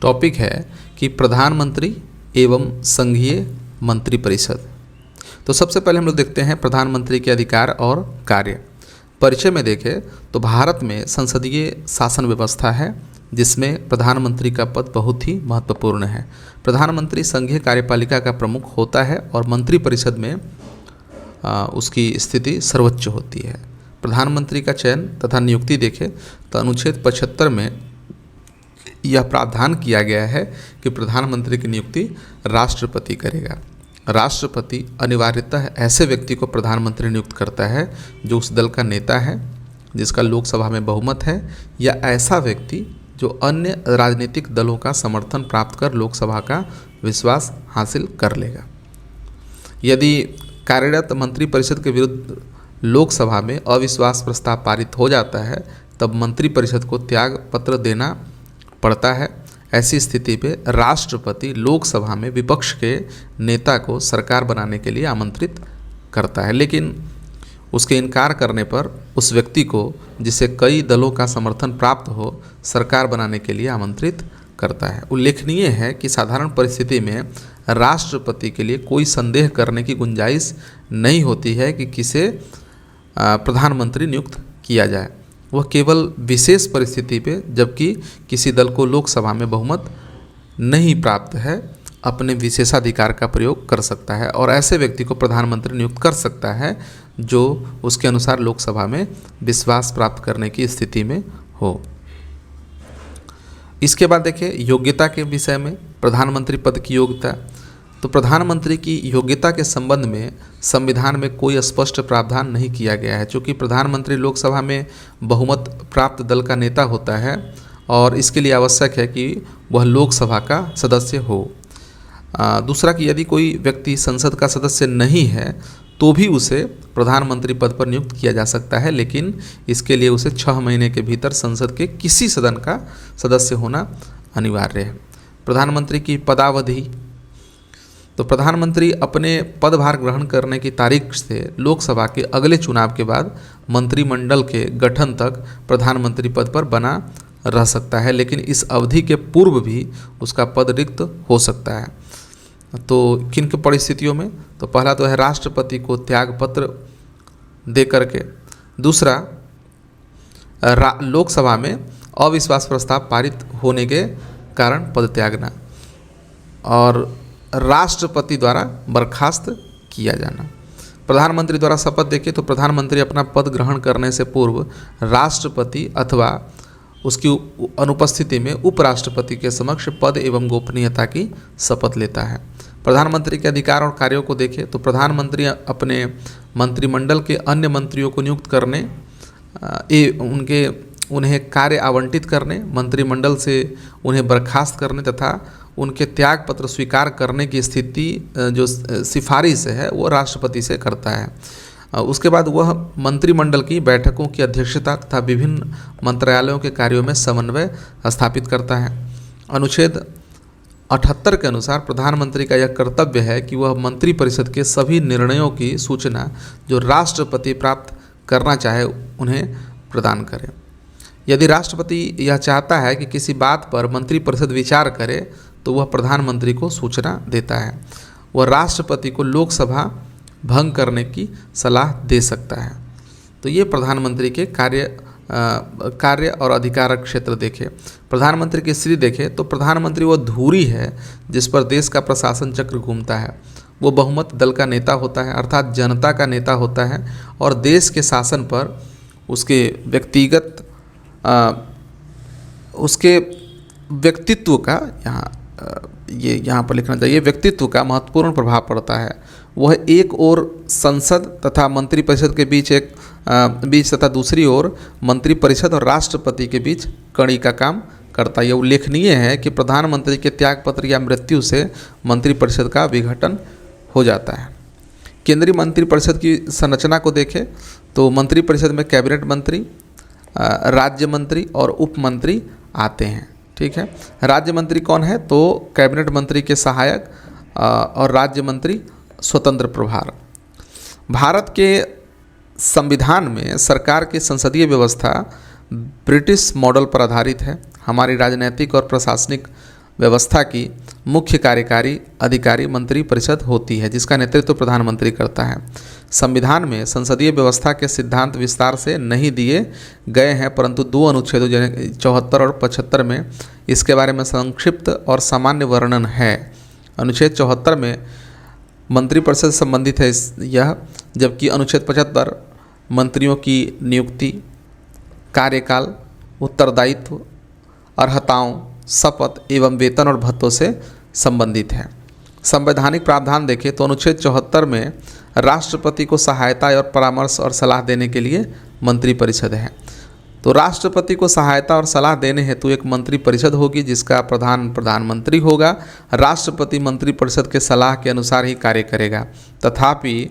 Topic है कि प्रधानमंत्री एवं संघीय मंत्रिपरिषद। तो सबसे पहले हम लोग देखते हैं प्रधानमंत्री के अधिकार और कार्य। परिचय में देखें तो भारत में संसदीय शासन व्यवस्था है जिसमें प्रधानमंत्री का पद बहुत ही महत्वपूर्ण है। प्रधानमंत्री संघीय कार्यपालिका का प्रमुख होता है और मंत्रिपरिषद में उसकी स्थिति सर्वोच्च होती है। प्रधानमंत्री का चयन तथा नियुक्ति देखें तो अनुच्छेद 75 में यह प्रावधान किया गया है कि प्रधानमंत्री की नियुक्ति राष्ट्रपति करेगा। राष्ट्रपति अनिवार्यतः ऐसे व्यक्ति को प्रधानमंत्री नियुक्त करता है जो उस दल का नेता है, जिसका लोकसभा में बहुमत है, या ऐसा व्यक्ति जो अन्य राजनीतिक दलों का समर्थन प्राप्त कर लोकसभा का विश्वास हासिल कर लेगा। यदि कार्यरत मंत्रिपरिषद के विरुद्ध लोकसभा में अविश्वास प्रस्ताव पारित हो जाता है तब मंत्रिपरिषद को त्याग पत्र देना पड़ता है। ऐसी स्थिति में राष्ट्रपति लोकसभा में विपक्ष के नेता को सरकार बनाने के लिए आमंत्रित करता है, लेकिन उसके इनकार करने पर उस व्यक्ति को, जिसे कई दलों का समर्थन प्राप्त हो, सरकार बनाने के लिए आमंत्रित करता है। उल्लेखनीय है कि साधारण परिस्थिति में राष्ट्रपति के लिए कोई संदेह करने की गुंजाइश नहीं होती है कि किसे प्रधानमंत्री नियुक्त किया जाए। वह केवल विशेष परिस्थिति पे, जबकि किसी दल को लोकसभा में बहुमत नहीं प्राप्त है, अपने विशेषाधिकार का प्रयोग कर सकता है और ऐसे व्यक्ति को प्रधानमंत्री नियुक्त कर सकता है जो उसके अनुसार लोकसभा में विश्वास प्राप्त करने की स्थिति में हो। इसके बाद देखिए योग्यता के विषय में प्रधानमंत्री पद की योग्यता। तो प्रधानमंत्री की योग्यता के संबंध में संविधान में कोई स्पष्ट प्रावधान नहीं किया गया है, क्योंकि प्रधानमंत्री लोकसभा में बहुमत प्राप्त दल का नेता होता है और इसके लिए आवश्यक है कि वह लोकसभा का सदस्य हो। दूसरा कि यदि कोई व्यक्ति संसद का सदस्य नहीं है तो भी उसे प्रधानमंत्री पद पर नियुक्त किया जा सकता है, लेकिन इसके लिए उसे 6 महीने के भीतर संसद के किसी सदन का सदस्य होना अनिवार्य है। प्रधानमंत्री की पदावधि। तो प्रधानमंत्री अपने पदभार ग्रहण करने की तारीख से लोकसभा के अगले चुनाव के बाद मंत्रिमंडल के गठन तक प्रधानमंत्री पद पर बना रह सकता है, लेकिन इस अवधि के पूर्व भी उसका पद रिक्त हो सकता है। तो किन किन परिस्थितियों में? तो पहला तो है राष्ट्रपति को त्याग पत्र दे करके। दूसरा लोकसभा में अविश्वास प्रस्ताव पारित होने के कारण पद त्यागना, और राष्ट्रपति द्वारा बर्खास्त किया जाना। प्रधानमंत्री द्वारा शपथ देखें तो प्रधानमंत्री अपना पद ग्रहण करने से पूर्व राष्ट्रपति अथवा उसकी अनुपस्थिति में उपराष्ट्रपति के समक्ष पद एवं गोपनीयता की शपथ लेता है। प्रधानमंत्री के अधिकार और कार्यों को देखें तो प्रधानमंत्री अपने मंत्रिमंडल के अन्य मंत्रियों को नियुक्त करने, उन्हें कार्य आवंटित करने, मंत्रिमंडल से उन्हें बर्खास्त करने तथा उनके त्याग पत्र स्वीकार करने की स्थिति जो सिफारिश है वो राष्ट्रपति से करता है। उसके बाद वह मंत्रिमंडल की बैठकों की अध्यक्षता तथा विभिन्न मंत्रालयों के कार्यों में समन्वय स्थापित करता है। अनुच्छेद 78 के अनुसार प्रधानमंत्री का यह कर्तव्य है कि वह मंत्रिपरिषद के सभी निर्णयों की सूचना जो राष्ट्रपति प्राप्त करना चाहे उन्हें प्रदान करे। यदि राष्ट्रपति यह चाहता है कि किसी बात पर मंत्रिपरिषद विचार करे तो वह प्रधानमंत्री को सूचना देता है। वह राष्ट्रपति को लोकसभा भंग करने की सलाह दे सकता है। तो ये प्रधानमंत्री के कार्य और अधिकार क्षेत्र देखें। प्रधानमंत्री की स्थिति देखें तो प्रधानमंत्री वह धुरी है जिस पर देश का प्रशासन चक्र घूमता है। वो बहुमत दल का नेता होता है, अर्थात जनता का नेता होता है, और देश के शासन पर उसके व्यक्तित्व का यहाँ पर लिखना चाहिए, व्यक्तित्व का महत्वपूर्ण प्रभाव पड़ता है। वह एक ओर संसद तथा मंत्रिपरिषद के बीच तथा दूसरी ओर मंत्रिपरिषद और राष्ट्रपति के बीच कड़ी का काम करता है। यह उल्लेखनीय है कि प्रधानमंत्री के त्यागपत्र या मृत्यु से मंत्रिपरिषद का विघटन हो जाता है। केंद्रीय मंत्रिपरिषद की संरचना को देखें तो मंत्रिपरिषद में कैबिनेट मंत्री, राज्य मंत्री और उप मंत्री आते हैं। ठीक है, राज्य मंत्री कौन है? तो कैबिनेट मंत्री के सहायक और राज्य मंत्री स्वतंत्र प्रभार। भारत के संविधान में सरकार की संसदीय व्यवस्था ब्रिटिश मॉडल पर आधारित है। हमारी राजनीतिक और प्रशासनिक व्यवस्था की मुख्य कार्यकारी अधिकारी मंत्रिपरिषद होती है, जिसका नेतृत्व प्रधानमंत्री करता है। संविधान में संसदीय व्यवस्था के सिद्धांत विस्तार से नहीं दिए गए हैं, परंतु दो अनुच्छेदों 74 और 75 में इसके बारे में संक्षिप्त और सामान्य वर्णन है। अनुच्छेद 74 में मंत्रिपरिषद से संबंधित है यह, जबकि अनुच्छेद 75 मंत्रियों की नियुक्ति, कार्यकाल, उत्तरदायित्व, अर्हताओं, शपथ एवं वेतन और भत्तों से संबंधित है। संवैधानिक प्रावधान देखें तो अनुच्छेद 74 में राष्ट्रपति को सहायता और परामर्श और सलाह देने के लिए मंत्रिपरिषद है। तो राष्ट्रपति को सहायता और सलाह देने हेतु एक मंत्रिपरिषद होगी, जिसका प्रधानमंत्री होगा। राष्ट्रपति मंत्रिपरिषद के सलाह के अनुसार ही कार्य करेगा। तथापि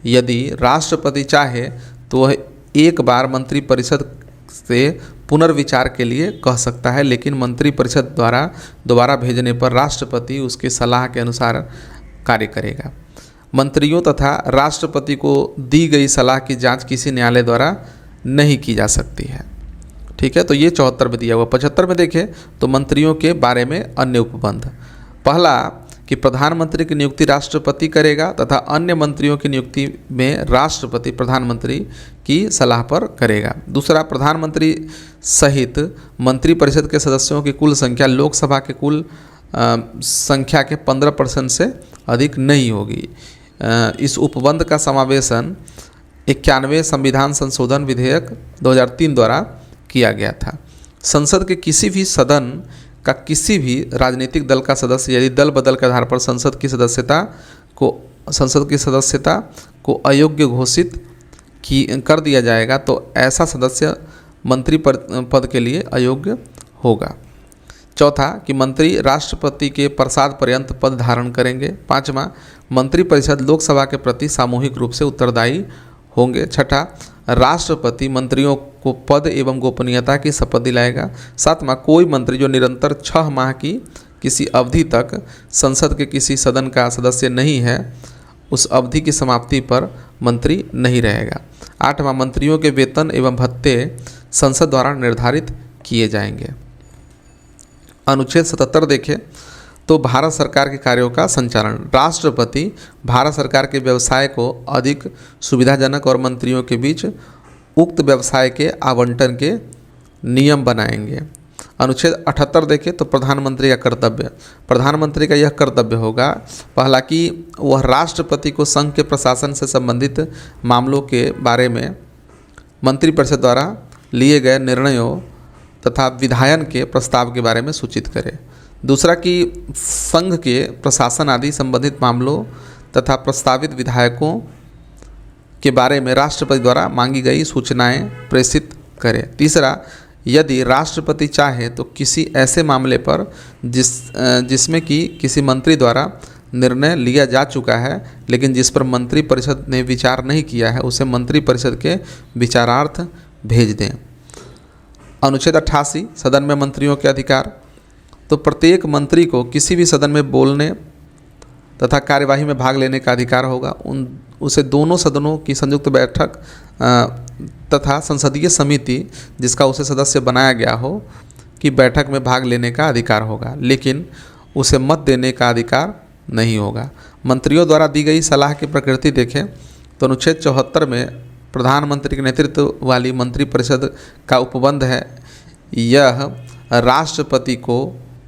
यदि राष्ट्रपति चाहे तो वह एक बार मंत्रिपरिषद से पुनर्विचार के लिए कह सकता है, लेकिन मंत्रिपरिषद द्वारा दोबारा भेजने पर राष्ट्रपति उसकी सलाह के अनुसार कार्य करेगा। मंत्रियों तथा राष्ट्रपति को दी गई सलाह की जांच किसी न्यायालय द्वारा नहीं की जा सकती है। ठीक है, तो ये 74 में दिया हुआ। 75 में देखें तो मंत्रियों के बारे में अन्य उपबंध। पहला कि प्रधानमंत्री की नियुक्ति राष्ट्रपति करेगा तथा अन्य मंत्रियों की नियुक्ति में राष्ट्रपति प्रधानमंत्री की सलाह पर करेगा। दूसरा, प्रधानमंत्री सहित मंत्रिपरिषद के सदस्यों की कुल संख्या लोकसभा के कुल संख्या के 15% से अधिक नहीं होगी। इस उपबंध का समावेशन 91वें संविधान संशोधन विधेयक 2003 द्वारा किया गया था। संसद के किसी भी सदन का किसी भी राजनीतिक दल का सदस्य यदि दल बदल के आधार पर संसद की सदस्यता को अयोग्य घोषित कर दिया जाएगा तो ऐसा सदस्य मंत्री पद के लिए अयोग्य होगा। चौथा कि मंत्री राष्ट्रपति के प्रसाद पर्यंत पद धारण करेंगे। पांचवा, मंत्रिपरिषद लोकसभा के प्रति सामूहिक रूप से उत्तरदायी होंगे। छठा, राष्ट्रपति मंत्रियों को पद एवं गोपनीयता की शपथ दिलाएगा। सातवां, कोई मंत्री जो निरंतर 6 माह की किसी अवधि तक संसद के किसी सदन का सदस्य नहीं है, उस अवधि की समाप्ति पर मंत्री नहीं रहेगा। आठवां, मंत्रियों के वेतन एवं भत्ते संसद द्वारा निर्धारित किए जाएंगे। अनुच्छेद 77 देखें तो भारत सरकार के कार्यों का संचालन। राष्ट्रपति भारत सरकार के व्यवसाय को अधिक सुविधाजनक और मंत्रियों के बीच उक्त व्यवसाय के आवंटन के नियम बनाएंगे। अनुच्छेद 78 देखें तो प्रधानमंत्री का कर्तव्य। प्रधानमंत्री का यह कर्तव्य होगा, पहला कि वह राष्ट्रपति को संघ के प्रशासन से संबंधित मामलों के बारे में मंत्रिपरिषद द्वारा लिए गए निर्णयों तथा विधायन के प्रस्ताव के बारे में सूचित करे। दूसरा कि संघ के प्रशासन आदि संबंधित मामलों तथा प्रस्तावित विधायकों के बारे में राष्ट्रपति द्वारा मांगी गई सूचनाएं प्रेषित करे। तीसरा, यदि राष्ट्रपति चाहे तो किसी ऐसे मामले पर जिसमें कि किसी मंत्री द्वारा निर्णय लिया जा चुका है लेकिन जिस पर मंत्रिपरिषद ने विचार नहीं किया है, उसे मंत्रिपरिषद के विचारार्थ भेज दें। अनुच्छेद 88 सदन में मंत्रियों के अधिकार। तो प्रत्येक मंत्री को किसी भी सदन में बोलने तथा कार्यवाही में भाग लेने का अधिकार होगा। उसे दोनों सदनों की संयुक्त बैठक तथा संसदीय समिति जिसका उसे सदस्य बनाया गया हो की बैठक में भाग लेने का अधिकार होगा, लेकिन उसे मत देने का अधिकार नहीं होगा। मंत्रियों द्वारा दी गई सलाह की प्रकृति देखें तो अनुच्छेद 74 में प्रधानमंत्री के नेतृत्व वाली मंत्रिपरिषद का उपबंध है। यह राष्ट्रपति को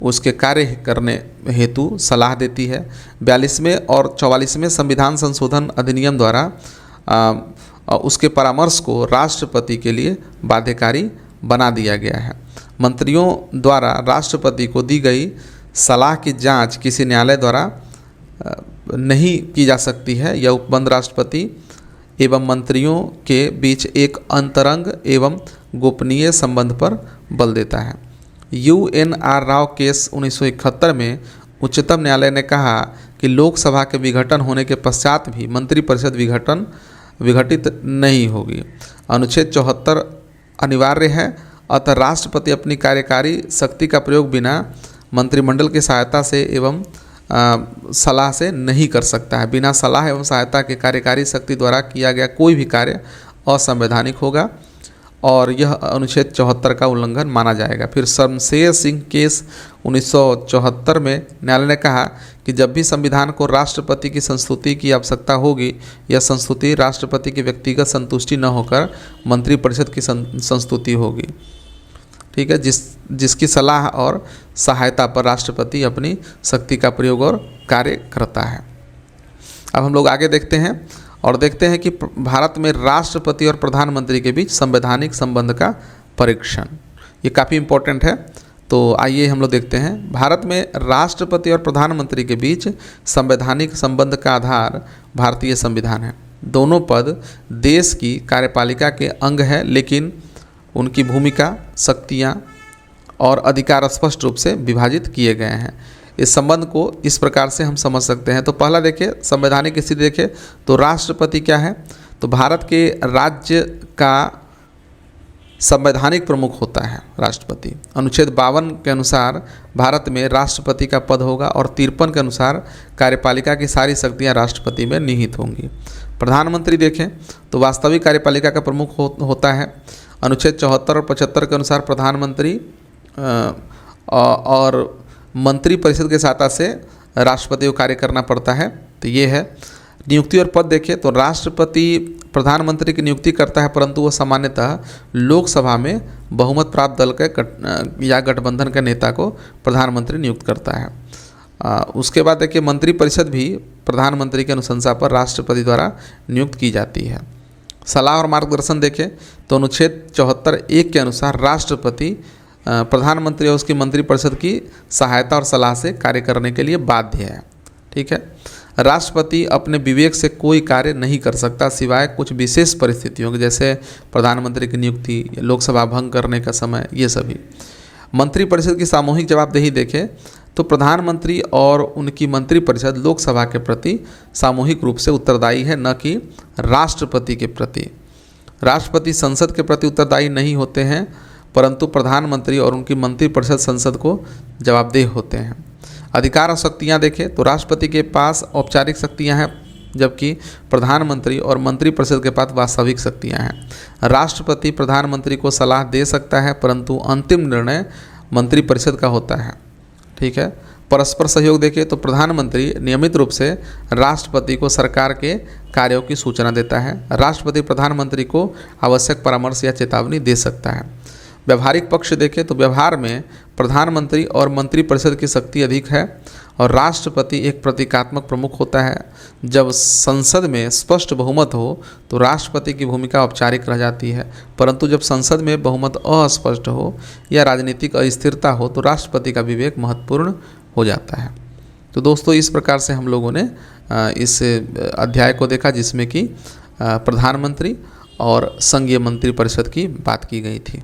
उसके कार्य करने हेतु सलाह देती है। 42वें और 44वें संविधान संशोधन अधिनियम द्वारा उसके परामर्श को राष्ट्रपति के लिए बाध्यकारी बना दिया गया है। मंत्रियों द्वारा राष्ट्रपति को दी गई सलाह की जांच किसी न्यायालय द्वारा नहीं की जा सकती है। यह उपबंध राष्ट्रपति एवं मंत्रियों के बीच एक अंतरंग एवं गोपनीय संबंध पर बल देता है। UNR राव केस 1971 में उच्चतम न्यायालय ने कहा कि लोकसभा के विघटन होने के पश्चात भी मंत्रिपरिषद विघटित नहीं होगी। अनुच्छेद 74 अनिवार्य है, अतः राष्ट्रपति अपनी कार्यकारी शक्ति का प्रयोग बिना मंत्रिमंडल की सहायता से एवं सलाह से नहीं कर सकता है। बिना सलाह एवं सहायता के कार्यकारी शक्ति द्वारा किया गया कोई भी कार्य असंवैधानिक होगा और यह अनुच्छेद 74 का उल्लंघन माना जाएगा। फिर शमशेर सिंह केस 1974 में न्यायालय ने कहा कि जब भी संविधान को राष्ट्रपति की संस्तुति की आवश्यकता होगी, यह संस्तुति राष्ट्रपति की व्यक्तिगत संतुष्टि न होकर मंत्रिपरिषद की संस्तुति होगी। ठीक है, जिसकी सलाह और सहायता पर राष्ट्रपति अपनी शक्ति का प्रयोग और कार्य करता है। अब हम लोग आगे देखते हैं और देखते हैं कि भारत में राष्ट्रपति और प्रधानमंत्री के बीच संवैधानिक संबंध का परीक्षण, ये काफ़ी इम्पोर्टेंट है। तो आइए हम लोग देखते हैं। भारत में राष्ट्रपति और प्रधानमंत्री के बीच संवैधानिक संबंध का आधार भारतीय संविधान है। दोनों पद देश की कार्यपालिका के अंग है, लेकिन उनकी भूमिका, शक्तियाँ और अधिकार स्पष्ट रूप से विभाजित किए गए हैं। इस संबंध को इस प्रकार से हम समझ सकते हैं। तो पहला देखिए, संवैधानिक स्थिति देखें तो राष्ट्रपति क्या है, तो भारत के राज्य का संवैधानिक प्रमुख होता है राष्ट्रपति। अनुच्छेद 52 के अनुसार भारत में राष्ट्रपति का पद होगा और 53 के अनुसार कार्यपालिका की सारी शक्तियां राष्ट्रपति में निहित होंगी। प्रधानमंत्री देखें तो वास्तविक कार्यपालिका का प्रमुख होता है। अनुच्छेद 74 और 75 के अनुसार प्रधानमंत्री और मंत्रिपरिषद के सहायता से राष्ट्रपति को कार्य करना पड़ता है। तो ये है। नियुक्ति और पद देखें तो राष्ट्रपति प्रधानमंत्री की नियुक्ति करता है, परंतु वो सामान्यतः लोकसभा में बहुमत प्राप्त दल के या गठबंधन के नेता को प्रधानमंत्री नियुक्त करता है। उसके बाद देखिए, मंत्रिपरिषद भी प्रधानमंत्री की अनुशंसा पर राष्ट्रपति द्वारा नियुक्त की जाती है। सलाह और मार्गदर्शन देखें तो अनुच्छेद 74(1) के अनुसार राष्ट्रपति प्रधानमंत्री और उसकी मंत्रिपरिषद की सहायता और सलाह से कार्य करने के लिए बाध्य है। ठीक है, राष्ट्रपति अपने विवेक से कोई कार्य नहीं कर सकता सिवाय कुछ विशेष परिस्थितियों के, जैसे प्रधानमंत्री की नियुक्ति, लोकसभा भंग करने का समय, ये सभी। मंत्रिपरिषद की सामूहिक जवाबदेही देखें तो प्रधानमंत्री और उनकी मंत्रिपरिषद लोकसभा के प्रति सामूहिक रूप से उत्तरदायी है, न कि राष्ट्रपति के प्रति। राष्ट्रपति संसद के प्रति उत्तरदायी नहीं होते हैं, परंतु प्रधानमंत्री और उनकी मंत्रिपरिषद संसद को जवाबदेह होते हैं। अधिकार और शक्तियाँ देखें तो राष्ट्रपति के पास औपचारिक शक्तियाँ हैं, जबकि प्रधानमंत्री और मंत्रिपरिषद के पास वास्तविक शक्तियाँ हैं। राष्ट्रपति प्रधानमंत्री को सलाह दे सकता है, परंतु अंतिम निर्णय मंत्रिपरिषद का होता है। ठीक है, परस्पर सहयोग देखें तो प्रधानमंत्री नियमित रूप से राष्ट्रपति को सरकार के कार्यों की सूचना देता है। राष्ट्रपति प्रधानमंत्री को आवश्यक परामर्श या चेतावनी दे सकता है। व्यवहारिक पक्ष देखें तो व्यवहार में प्रधानमंत्री और मंत्रिपरिषद की शक्ति अधिक है और राष्ट्रपति एक प्रतीकात्मक प्रमुख होता है। जब संसद में स्पष्ट बहुमत हो तो राष्ट्रपति की भूमिका औपचारिक रह जाती है, परंतु जब संसद में बहुमत अस्पष्ट हो या राजनीतिक अस्थिरता हो तो राष्ट्रपति का विवेक महत्वपूर्ण हो जाता है। तो दोस्तों, इस प्रकार से हम लोगों ने इस अध्याय को देखा, जिसमें कि प्रधानमंत्री और संघीय मंत्रिपरिषद की बात की गई थी।